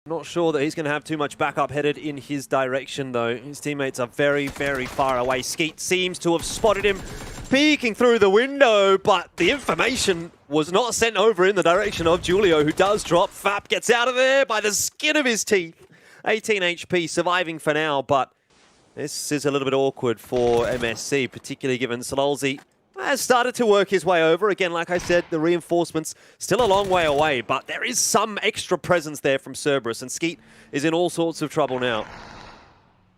Not sure that he's going to have too much backup headed in his direction, though. His teammates are very, very far away. Skeet seems to have spotted him peeking through the window, but the information was not sent over in the direction of Julio, who does drop. Fap gets out of there by the skin of his teeth. 18 HP, surviving for now, but this is a little bit awkward for MSC, particularly given Sololzy has started to work his way over. Again, like I said, the reinforcements still a long way away, but there is some extra presence there from Cerberus, and Skeet is in all sorts of trouble now.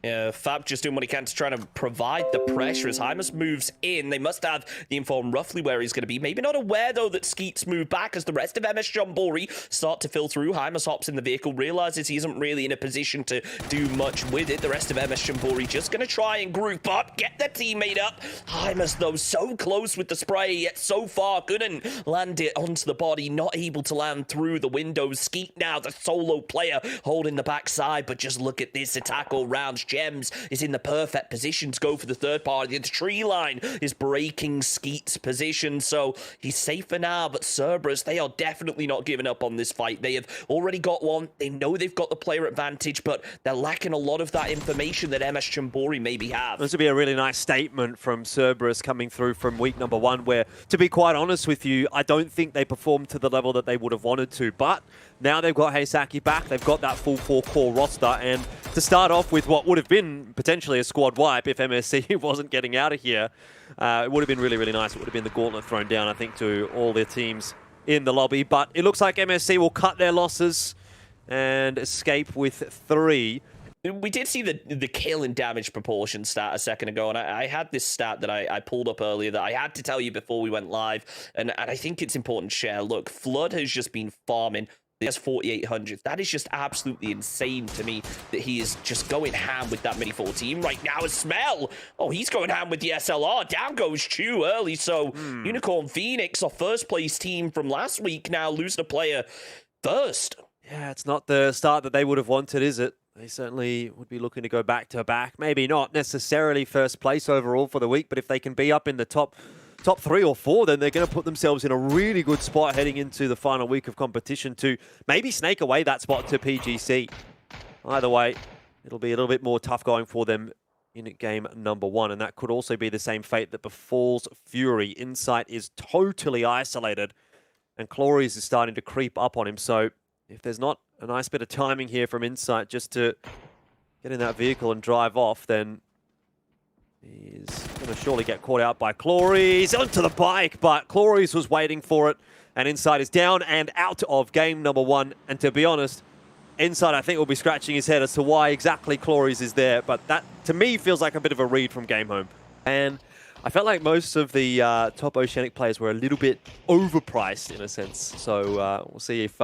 Yeah, Fab just doing what he can to try to provide the pressure as Hymus moves in. They must have the info on roughly where he's going to be. Maybe not aware, though, that Skeet's moved back as the rest of MS Jambori start to fill through. Hymus hops in the vehicle, realizes he isn't really in a position to do much with it. The rest of MS Jambori just going to try and group up, get their teammate up. Hymus, though, so close with the spray, yet so far couldn't land it onto the body, not able to land through the windows. Skeet now, the solo player, holding the backside, but just look at this attack all round. Gems is in the perfect position to go for the third party. The tree line is breaking Skeet's position, so he's safe for now, but Cerberus, they are definitely not giving up on this fight. They have already got one. They know they've got the player advantage, but they're lacking a lot of that information that MS Jambori maybe have. This would be a really nice statement from Cerberus coming through from week number 1, where, to be quite honest with you, I don't think they performed to the level that they would have wanted to, but now they've got Heisaki back, they've got that full 4-core roster, and to start off with what would have been potentially a squad wipe if MSC wasn't getting out of here, it would have been really, really nice. It would have been the gauntlet thrown down, I think, to all their teams in the lobby, but it looks like MSC will cut their losses and escape with 3. We did see the kill and damage proportion stat a second ago, and I had this stat that I pulled up earlier that I had to tell you before we went live, and I think it's important to share. Look, Fludd has just been farming. He has 4,800. That is just absolutely insane to me that he is just going ham with that mini 14 right now. As Smell, oh, he's going ham with the SLR. Down goes Chew early, so Unicorn Phoenix, our first place team from last week, now losing a player first. Yeah, it's not the start that they would have wanted, is it? They certainly would be looking to go back to back. Maybe not necessarily first place overall for the week, but if they can be up in the top 3 or 4, then they're going to put themselves in a really good spot heading into the final week of competition to maybe snake away that spot to PGC. Either way, it'll be a little bit more tough going for them in game number 1, and that could also be the same fate that befalls Fury. Insight is totally isolated, and Clories is starting to creep up on him, so if there's not a nice bit of timing here from Insight just to get in that vehicle and drive off, then he's going to surely get caught out by Clories onto the bike, but Clories was waiting for it, and Insight is down and out of game number 1. And to be honest, Insight, I think, will be scratching his head as to why exactly Clories is there, but that, to me, feels like a bit of a read from Game Home. And I felt like most of the top Oceanic players were a little bit overpriced, in a sense. So we'll see if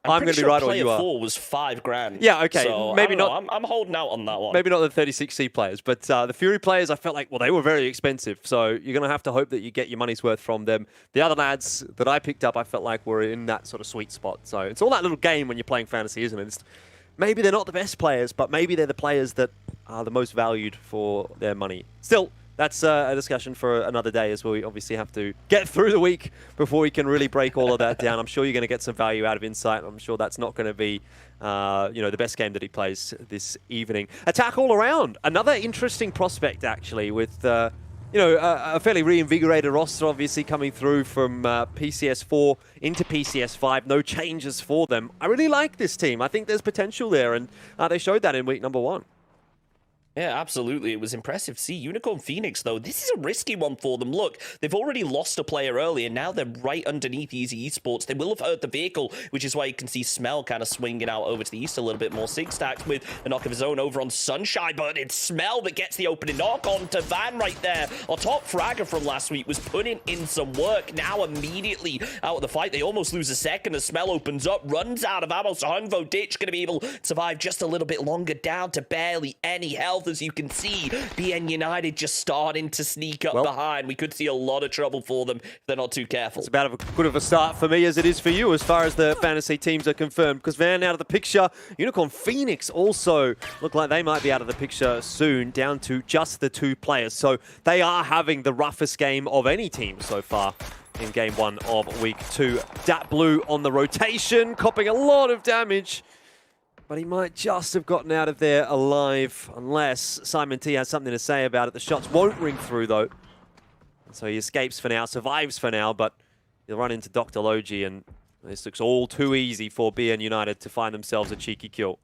I'm going to be right or you are. Player 4 was $5,000. Yeah, okay. So, maybe not. I'm holding out on that one. Maybe not the 36C players, but the Fury players, I felt like, well, they were very expensive. So you're going to have to hope that you get your money's worth from them. The other lads that I picked up, I felt like were in that sort of sweet spot. So it's all that little game when you're playing fantasy, isn't it? Maybe they're not the best players, but maybe they're the players that are the most valued for their money. Still, that's a discussion for another day, as we obviously have to get through the week before we can really break all of that down. I'm sure you're going to get some value out of Insight. I'm sure that's not going to be, the best game that he plays this evening. Attack all around. Another interesting prospect, actually, with, a fairly reinvigorated roster, obviously, coming through from PCS 4 into PCS 5. No changes for them. I really like this team. I think there's potential there, and they showed that in week number 1. Yeah, absolutely. It was impressive to see. Unicorn Phoenix, though, this is a risky one for them. Look, they've already lost a player early, and now they're right underneath Easy Esports. They will have hurt the vehicle, which is why you can see Smell kind of swinging out over to the east a little bit more. Sigstacks with a knock of his own over on Sunshine, but it's Smell that gets the opening knock on to Van right there. Our top fragger from last week was putting in some work. Now immediately out of the fight, they almost lose a second as Smell opens up, runs out of ammo, so Hanzyy going to be able to survive just a little bit longer, down to barely any health. As you can see, BN United just starting to sneak up behind. We could see a lot of trouble for them if they're not too careful. It's about as good of a start for me as it is for you as far as the fantasy teams are confirmed, because Van out of the picture. Unicorn Phoenix also look like they might be out of the picture soon, down to just the 2 players. So they are having the roughest game of any team so far in game 1 of week 2. Dat Blue on the rotation, copping a lot of damage. but he might just have gotten out of there alive, unless Simon T has something to say about it. The shots won't ring through, though. So he escapes for now, survives for now, but he'll run into Dr. Logi, and this looks all too easy for BN United to find themselves a cheeky kill.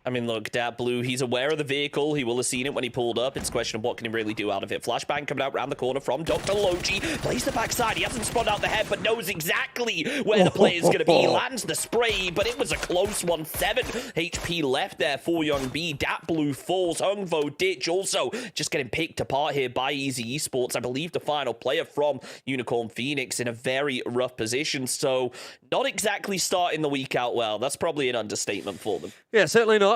I mean, look, Dat Blue, he's aware of the vehicle. He will have seen it when he pulled up. It's a question of what can he really do out of it. Flashbang coming out around the corner from Dr. Logi. Plays the backside. He hasn't spun out the head, but knows exactly where the player's going to be. Lands the spray, but it was a close one. 7 HP left there for Young B. Dat Blue falls. Hungvo Ditch also just getting picked apart here by Easy Esports. I believe the final player from Unicorn Phoenix in a very rough position. So not exactly starting the week out well. That's probably an understatement for them. Yeah, certainly not.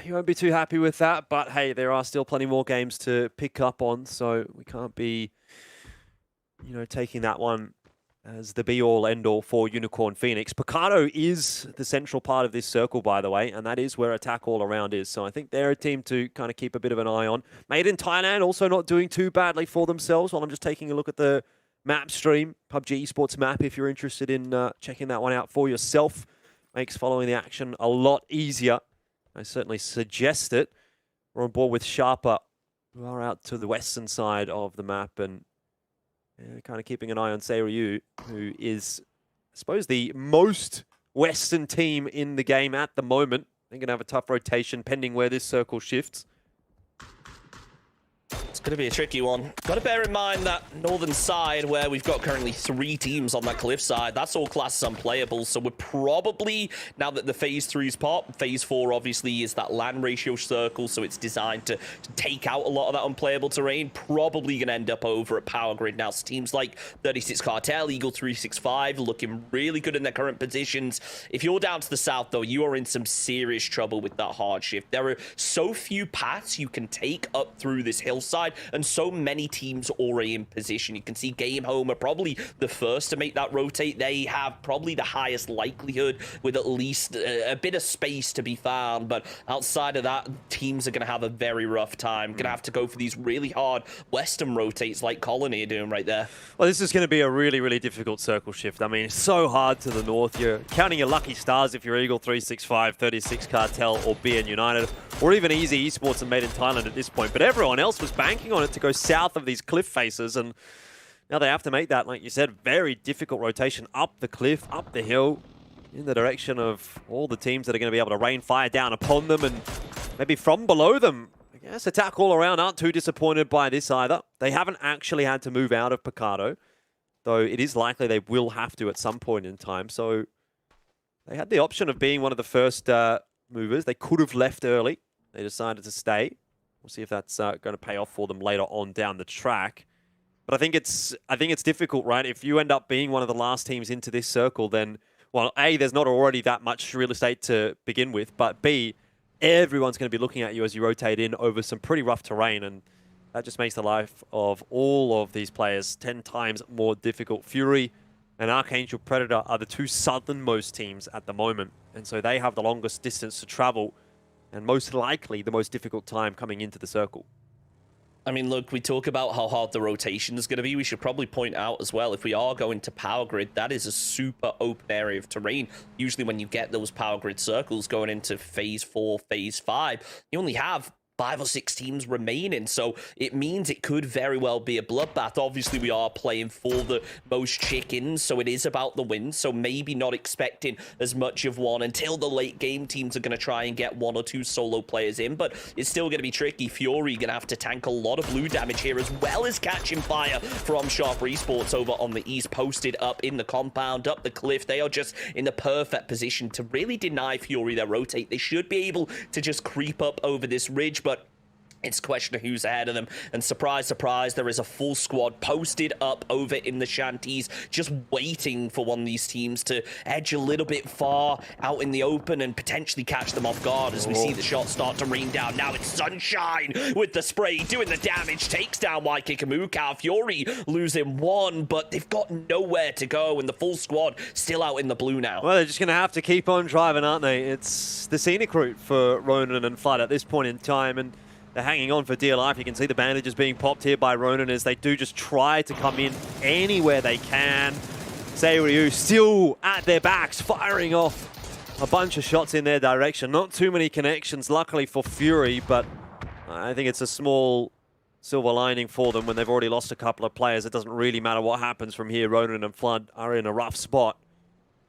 You won't be too happy with that, but hey, there are still plenty more games to pick up on, so we can't be, you know, taking that one as the be-all, end-all for Unicorn Phoenix. Picado is the central part of this circle, by the way, and that is where attack all around is, so I think they're a team to kind of keep a bit of an eye on. Made in Thailand, also not doing too badly for themselves, while I'm just taking a look at the map stream, PUBG Esports map, if you're interested in checking that one out for yourself. Makes following the action a lot easier. I certainly suggest it. We're on board with Sharper, who are out to the western side of the map, and kind of keeping an eye on Seiryu, who is, I suppose, the most western team in the game at the moment. They're going to have a tough rotation pending where this circle shifts. It's going to be a tricky one. Got to bear in mind that northern side, where we've got currently 3 teams on that cliff side, that's all classes unplayable. So we're probably, now that the phase 3's pop, phase 4 obviously is that land ratio circle, so it's designed to take out a lot of that unplayable terrain. Probably going to end up over at Power Grid now. So teams like 36 Cartel, Eagle 365 looking really good in their current positions. If you're down to the south, though, you are in some serious trouble with that hard shift. There are so few paths you can take up through this hillside, and so many teams already in position. You can see Game Home are probably the first to make that rotate. They have probably the highest likelihood with at least a bit of space to be found, but outside of that, teams are going to have a very rough time. Going to have to go for these really hard western rotates like Colony are doing right there. Well, this is going to be a really, really difficult circle shift. I mean, it's so hard to the north. You're counting your lucky stars if you're Eagle 365, 36 Cartel, or BN United, or even Easy Esports and Made in Thailand at this point. But everyone else was banking on it to go south of these cliff faces, and now they have to make that, like you said, very difficult rotation up the cliff, up the hill, in the direction of all the teams that are going to be able to rain fire down upon them, and maybe from below them. I guess attack all around aren't too disappointed by this either. They haven't actually had to move out of Picado, though it is likely they will have to at some point in time. So they had the option of being one of the first movers. They could have left early. They decided to stay. We'll see if that's going to pay off for them later on down the track. But I think it's difficult, right? If you end up being one of the last teams into this circle, then, well, A, there's not already that much real estate to begin with, but B, everyone's going to be looking at you as you rotate in over some pretty rough terrain, and that just makes the life of all of these players 10 times more difficult. Fury and ArkAngel Predator are the 2 southernmost teams at the moment, and so they have the longest distance to travel, and most likely the most difficult time coming into the circle. I mean, look, we talk about how hard the rotation is going to be. We should probably point out as well, if we are going to Power Grid, that is a super open area of terrain. Usually when you get those Power Grid circles going into phase 4, phase 5, you only have 5 or 6 teams remaining, so it means it could very well be a bloodbath. Obviously, we are playing for the most chickens, so it is about the win, so maybe not expecting as much of one until the late game. Teams are going to try and get 1 or 2 solo players in, but it's still going to be tricky. Fury going to have to tank a lot of blue damage here, as well as catching fire from Sharper Esports over on the east, posted up in the compound, up the cliff. They are just in the perfect position to really deny Fury their rotate. They should be able to just creep up over this ridge, but it's a question of who's ahead of them. And surprise, surprise, there is a full squad posted up over in the shanties, just waiting for one of these teams to edge a little bit far out in the open and potentially catch them off guard as we see the shots start to rain down. Now it's Sunshine with the spray, doing the damage, takes down Ykikamucow. Fury losing 1, but they've got nowhere to go, and the full squad still out in the blue now. Well, they're just going to have to keep on driving, aren't they? It's the scenic route for Ronon and Fludd at this point in time, and they're hanging on for dear life. You can see the bandages being popped here by Ronon as they do just try to come in anywhere they can. Seiryu still at their backs, firing off a bunch of shots in their direction. Not too many connections, luckily for Fury, but I think it's a small silver lining for them when they've already lost a couple of players. It doesn't really matter what happens from here. Ronon and Fludd are in a rough spot.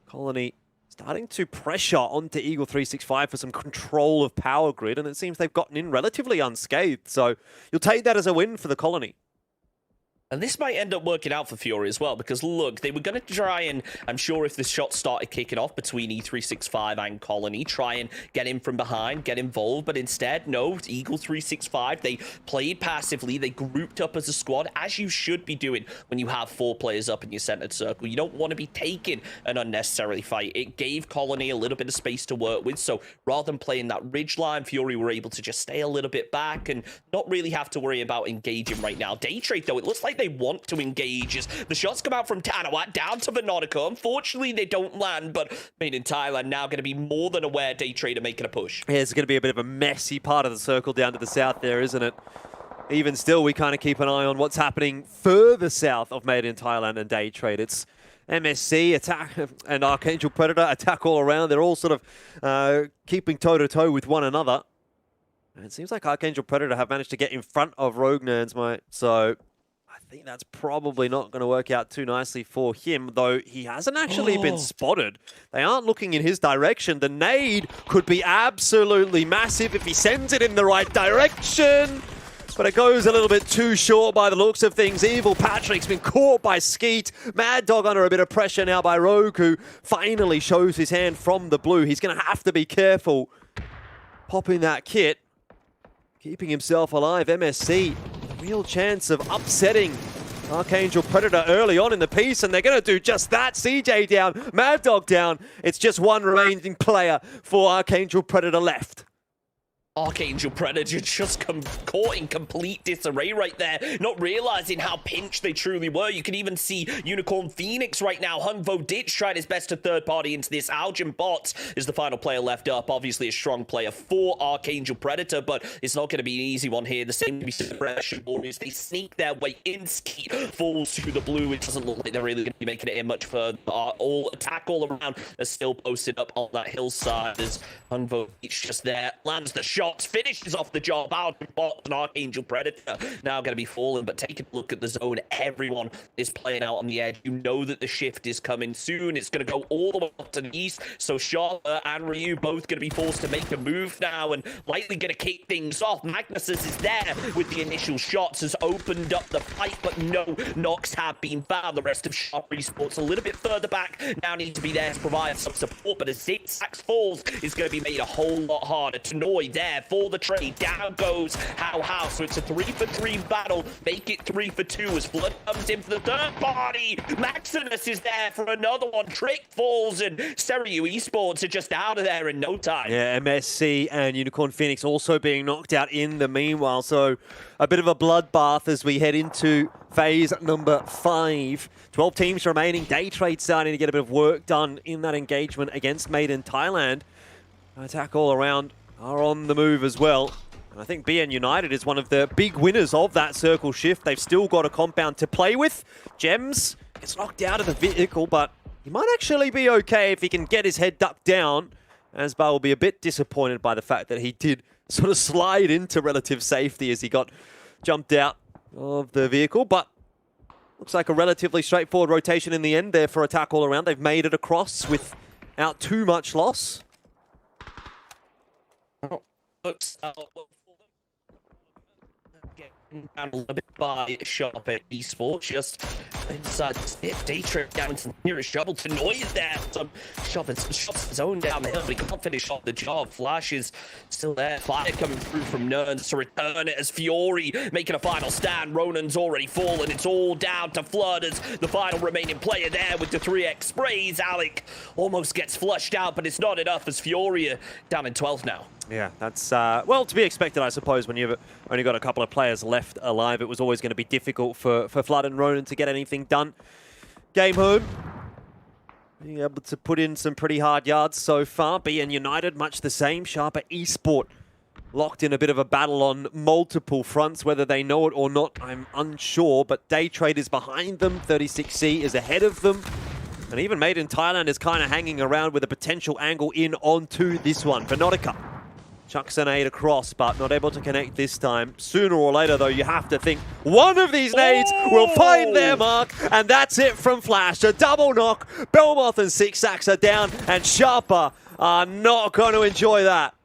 Colony starting to pressure onto Eagle 365 for some control of power grid, and it seems they've gotten in relatively unscathed. So you'll take that as a win for the Colony. And this might end up working out for Fury as well, because look, they were going to try and, I'm sure if the shot started kicking off between E365 and Colony, try and get in from behind, get involved, but instead, no, Eagle 365, they played passively, they grouped up as a squad, as you should be doing when you have 4 players up in your centered circle. You don't want to be taking an unnecessary fight. It gave Colony a little bit of space to work with, so rather than playing that ridge line, Fury were able to just stay a little bit back and not really have to worry about engaging right now. dayTrade, though, it looks like they want to engage as the shots come out from Tanawat down to Venonica. Unfortunately, they don't land, but Made in Thailand now going to be more than aware dayTrade are making a push. Yeah, it's going to be a bit of a messy part of the circle down to the south there, isn't it? Even still, we kind of keep an eye on what's happening further south of Made in Thailand and dayTrade. It's MSC attack and ArkAngel Predator attack all around. They're all sort of keeping toe-to-toe with one another. And it seems like ArkAngel Predator have managed to get in front of Rogue Nan's, mate. So I think that's probably not going to work out too nicely for him, though he hasn't actually been spotted. They aren't looking in his direction. The nade could be absolutely massive if he sends it in the right direction. But it goes a little bit too short by the looks of things. Evil Patrick's been caught by Skeet. Mad Dog under a bit of pressure now by Rogue, who finally shows his hand from the blue. He's going to have to be careful popping that kit, keeping himself alive. MSC, a real chance of upsetting ArkAngel Predator early on in the piece, and they're going to do just that. CJ down, Mad Dog down. It's just one remaining player for ArkAngel Predator left. ArkAngel Predator just caught in complete disarray right there, not realizing how pinched they truly were. You can even see Unicorn Phoenix right now. VODS tried his best to third party into this. AljnBOTz is the final player left up. Obviously a strong player for ArkAngel Predator, but it's not going to be an easy one here. The same to be suppression warriors. They sneak their way in. Skeet falls to the blue. It doesn't look like they're really going to be making it in much further. All attack all around. They're still posted up on that hillside as VODS just there. Lands the shots, finishes off the job. AljnBOTz and ArkAngel Predator now going to be falling, but taking a look at the zone, everyone is playing out on the edge. You know that the shift is coming soon. It's going to go all the way up to the east, so Charlotte and Ryu both going to be forced to make a move now and likely going to kick things off. Magnusus is there with the initial shots, has opened up the fight, but no knocks have been found. The rest of Seiryu Esports a little bit further back now need to be there to provide some support, but as Zigzags falls, is going to be made a whole lot harder. Tanoi there for the trade. Down goes How. So it's a 3-for-3 battle. Make it 3-for-2 as Fludd comes in for the third party. Maximus is there for another one. tRycK falls and Seiryu Esports are just out of there in no time. Yeah, MSC and Unicorn Phoenix also being knocked out in the meanwhile. So a bit of a bloodbath as we head into phase number 5. 12 teams remaining. dayTrade starting to get a bit of work done in that engagement against Made in Thailand. Attack all around are on the move as well. And I think BN United is one of the big winners of that circle shift. They've still got a compound to play with. Gems gets knocked out of the vehicle, but he might actually be okay if he can get his head ducked down. Asba will be a bit disappointed by the fact that he did sort of slide into relative safety as he got jumped out of the vehicle, but looks like a relatively straightforward rotation in the end there for attack all around. They've made it across without too much loss. Looks down a little bit by Sharp at Esports, just inside dayTrade down to the nearest shovel. Tanoi is there. Some shots his own down the hill, but he can't finish off the job. Flash is still there. Fire coming through from Nann to return it as Fury making a final stand. Ronon's already fallen. It's all down to Fludd as the final remaining player there with the tRycK sprays. Alec almost gets flushed out, but it's not enough as Fury are down in 12th now. Yeah, that's, well, to be expected, I suppose, when you've only got a couple of players left alive. It was always going to be difficult for Fludd and Ronon to get anything done. Game home. Being able to put in some pretty hard yards so far. BN United, much the same. Sharper Esport locked in a bit of a battle on multiple fronts. Whether they know it or not, I'm unsure. But dayTrade is behind them. 36C is ahead of them. And even Made in Thailand is kind of hanging around with a potential angle in onto this one. Venotica chucks an nade across, but not able to connect this time. Sooner or later, though, you have to think one of these nades will find their mark, and that's it from Flash. A double knock. Belmoth and sixax are down, and Sharper are not going to enjoy that.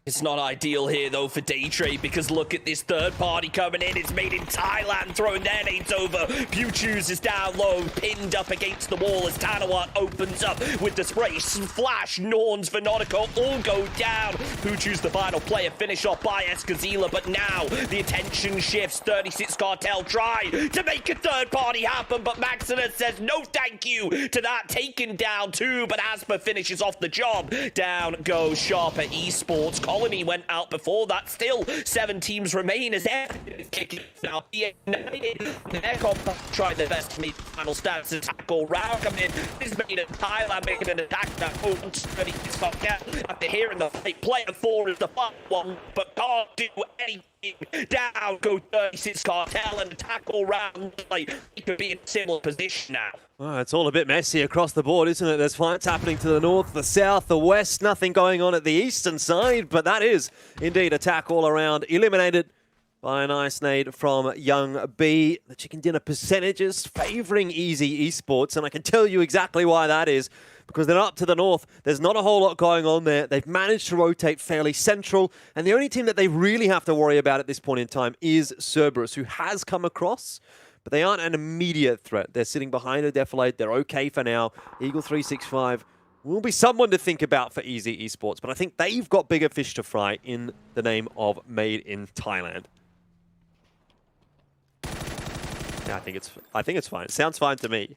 It's not ideal here, though, for Daytrade, because look at this third party coming in. It's Made in Thailand, throwing their nades over. Pewchoos is down low, pinned up against the wall as Tanawat opens up with the spray. Flash, Norns, Venotica all go down. Pewchoos, the final player, finish off by Eskazila, but now the attention shifts. 36 Cartel try to make a third party happen, but Maximus says no thank you to that. Taken down too, but Asba finishes off the job. Down goes Sharper Esports. Colony went out before that. Still, 7 teams remain as they're kicking now. Their combat tried their best to meet the final stats and tackle round. Coming in, this Made in Thailand making an attack that after hearing the fight. Player 4 is the fun one, but can't do anything. Down go 36 Cartel and tackle round. Like, he could be in a similar position now. Oh, it's all a bit messy across the board, isn't it? There's fights happening to the north, the south, the west. Nothing going on at the eastern side, but that is indeed attack all around. Eliminated by a nice nade from Young B. The chicken dinner percentages favouring Easy Esports, and I can tell you exactly why that is, because they're up to the north. There's not a whole lot going on there. They've managed to rotate fairly central, and the only team that they really have to worry about at this point in time is Cerberus, who has come across, but they aren't an immediate threat. They're sitting behind a Defilade. They're okay for now. Eagle 365 will be someone to think about for Easy Esports, but I think they've got bigger fish to fry in the name of Made in Thailand. Yeah, I think it's fine. It sounds fine to me.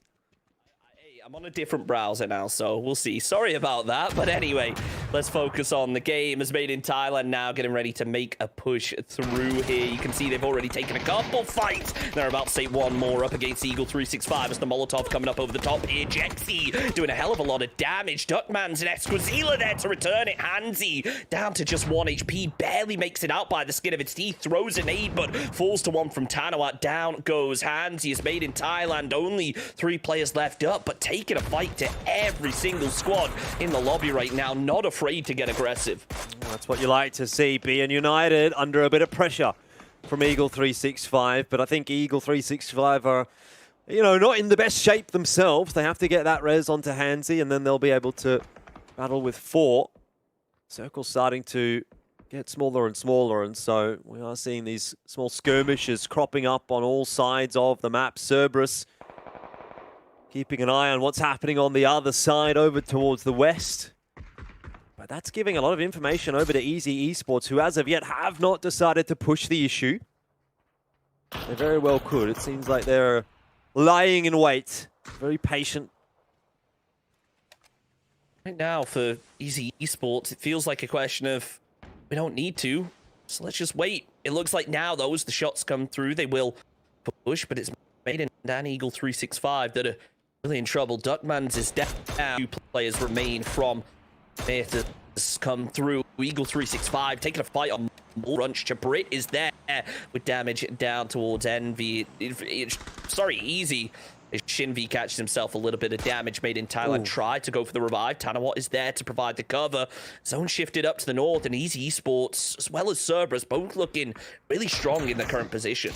I'm on a different browser now, so we'll see. Sorry about that, but anyway, let's focus on the game. As Made in Thailand now getting ready to make a push through here. You can see they've already taken a couple fights. They're about to say one more up against Eagle 365 as the Molotov coming up over the top here. Jekzy doing a hell of a lot of damage. Duckman's and Esquazila there to return it. Hanzyy down to just 1 HP. Barely makes it out by the skin of its teeth. Throws a nade, but falls to one from Tanawat. Down goes Hanzyy. It's Made in Thailand. Only 3 players left up, but taking a fight to every single squad in the lobby right now, not afraid to get aggressive. That's what you like to see. Being United under a bit of pressure from Eagle 365, but I think Eagle 365 are, you know, not in the best shape themselves. They have to get that res onto Hanzyy, and then they'll be able to battle with 4. Circle's starting to get smaller and smaller, and so we are seeing these small skirmishes cropping up on all sides of the map. Cerberus keeping an eye on what's happening on the other side over towards the west. But that's giving a lot of information over to Easy Esports, who as of yet have not decided to push the issue. They very well could. It seems like they're lying in wait. Very patient. Right now for Easy Esports, it feels like a question of, we don't need to, so let's just wait. It looks like now, though, as the shots come through, they will push, but it's Made in and Eagle 365 that are really in trouble. Duckman's is down. 2 players remain from there to come through. Eagle 365 taking a fight on Brunch. Chibiritt is there with damage down towards Envy. Sorry, Easy. Shinvi catches himself a little bit of damage. Made in Thailand tried to go for the revive. Tanawat is there to provide the cover. Zone shifted up to the north, and Easy Esports, as well as Cerberus, both looking really strong in their current position.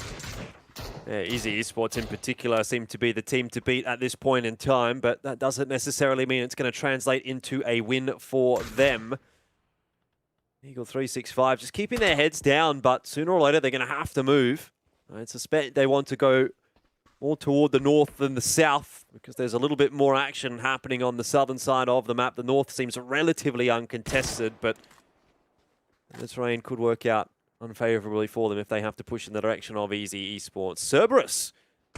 Yeah, Easy Esports in particular seem to be the team to beat at this point in time, but that doesn't necessarily mean it's going to translate into a win for them. Eagle 365 just keeping their heads down, but sooner or later they're going to have to move. I suspect they want to go more toward the north than the south, because there's a little bit more action happening on the southern side of the map. The north seems relatively uncontested, but the terrain could work out unfavorably for them if they have to push in the direction of Easy Esports. Cerberus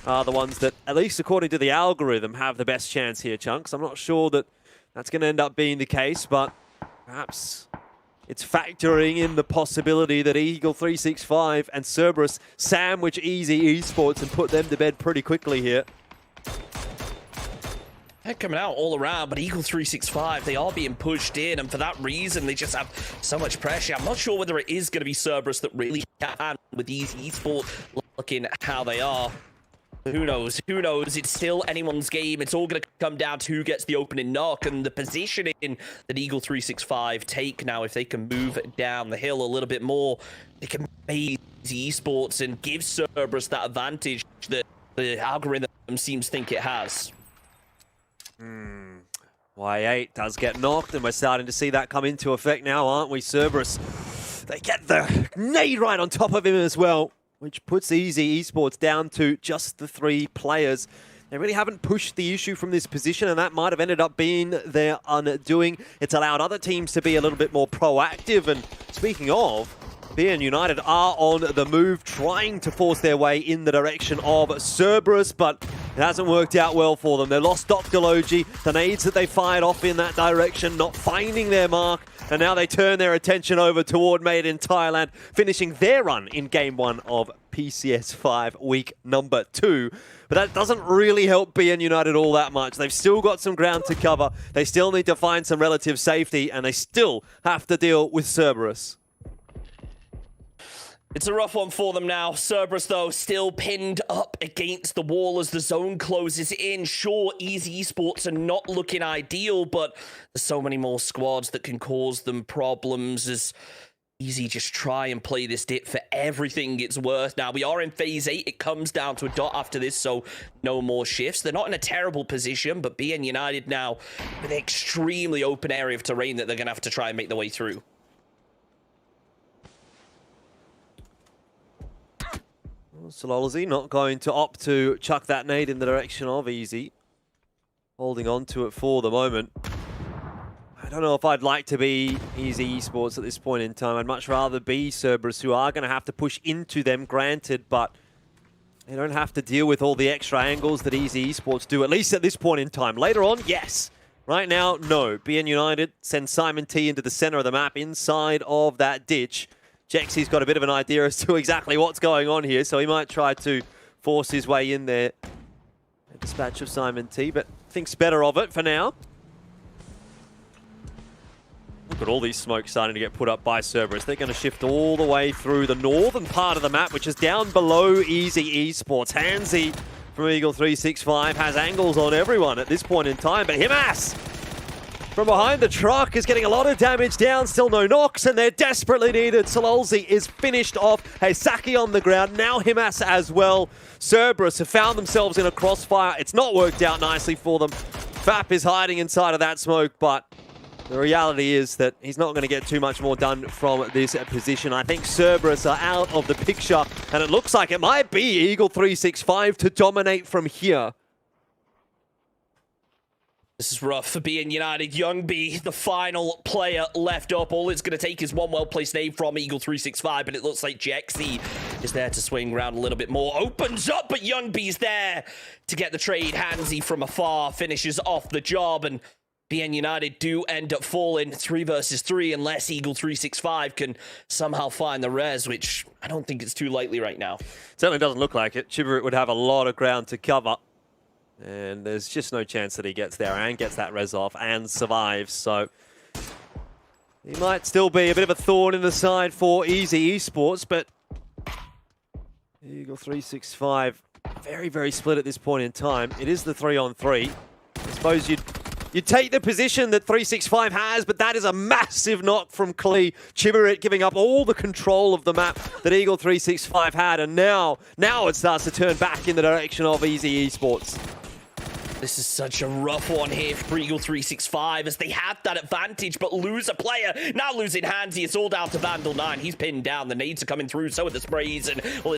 are the ones that, at least according to the algorithm, have the best chance here, Chunks. I'm not sure that that's going to end up being the case, but perhaps it's factoring in the possibility that Eagle 365 and Cerberus sandwich Easy Esports and put them to bed pretty quickly here. They're coming out all around, but Eagle 365, they are being pushed in, and for that reason, they just have so much pressure. I'm not sure whether it is going to be Cerberus that really can with Easy Esports looking at how they are. Who knows? Who knows? It's still anyone's game. It's all going to come down to who gets the opening knock and the positioning that Eagle365 take now. If they can move down the hill a little bit more, they can make Esports and give Cerberus that advantage that the algorithm seems to think it has. Y8 does get knocked, and we're starting to see that come into effect now, aren't we? Cerberus, they get the nade right on top of him as well, which puts Easy Esports down to just the 3 players. They really haven't pushed the issue from this position, and that might have ended up being their undoing. It's allowed other teams to be a little bit more proactive, and speaking of, BN United are on the move, trying to force their way in the direction of Cerberus, but it hasn't worked out well for them. They lost Dr. Logi, the nades that they fired off in that direction, not finding their mark, and now they turn their attention over toward Made in Thailand, finishing their run in Game 1 of PCS 5 week number 2. But that doesn't really help BN United all that much. They've still got some ground to cover, they still need to find some relative safety, and they still have to deal with Cerberus. It's a rough one for them now. Cerberus, though, still pinned up against the wall as the zone closes in. Sure, Easy Esports are not looking ideal, but there's so many more squads that can cause them problems as Easy just try and play this dip for everything it's worth. Now, we are in Phase 8. It comes down to a dot after this, so no more shifts. They're not in a terrible position, but BN United now with an extremely open area of terrain that they're going to have to try and make their way through. sLuspekT not going to opt to chuck that nade in the direction of Easy. Holding on to it for the moment. I don't know if I'd like to be Easy Esports at this point in time. I'd much rather be Cerberus, who are going to have to push into them, granted, but they don't have to deal with all the extra angles that Easy Esports do, at least at this point in time. Later on, yes. Right now, no. BN United sends Simon T into the center of the map, inside of that ditch. Jekzy's got a bit of an idea as to exactly what's going on here, so he might try to force his way in there. A dispatch of Simon T, but thinks better of it for now. Look at all these smokes starting to get put up by Cerberus. They're going to shift all the way through the northern part of the map, which is down below Easy Esports. Hanzyy from Eagle365 has angles on everyone at this point in time, but Himas from behind the truck is getting a lot of damage down, still no knocks, and they're desperately needed. sLuspekT is finished off. Heysaki on the ground, now Himas as well. Cerberus have found themselves in a crossfire. It's not worked out nicely for them. FAP is hiding inside of that smoke, but the reality is that he's not going to get too much more done from this position. I think Cerberus are out of the picture, and it looks like it might be Eagle365 to dominate from here. This is rough for BN United. Youngby, the final player left up. All it's going to take is one well-placed nade from Eagle365, but it looks like Jekzy is there to swing around a little bit more. Opens up, but Youngby's there to get the trade. Hanzyy from afar finishes off the job, and BN United do end up falling 3 versus 3 unless Eagle365 can somehow find the res, which I don't think it's too likely right now. Certainly doesn't look like it. Chibiritt would have a lot of ground to cover. And there's just no chance that he gets there and gets that res off and survives. So he might still be a bit of a thorn in the side for Easy Esports, but Eagle365 very, very split at this point in time. It is the 3-on-3. I suppose you'd take the position that 365 has, but that is a massive knock from Klee. Chibiritt giving up all the control of the map that Eagle365 had, and now it starts to turn back in the direction of Easy Esports. This is such a rough one here for Eagle365 as they had that advantage but lose a player. Now losing Hanzyy, it's all down to Vandal9. He's pinned down. The nades are coming through, so are the sprays, and well,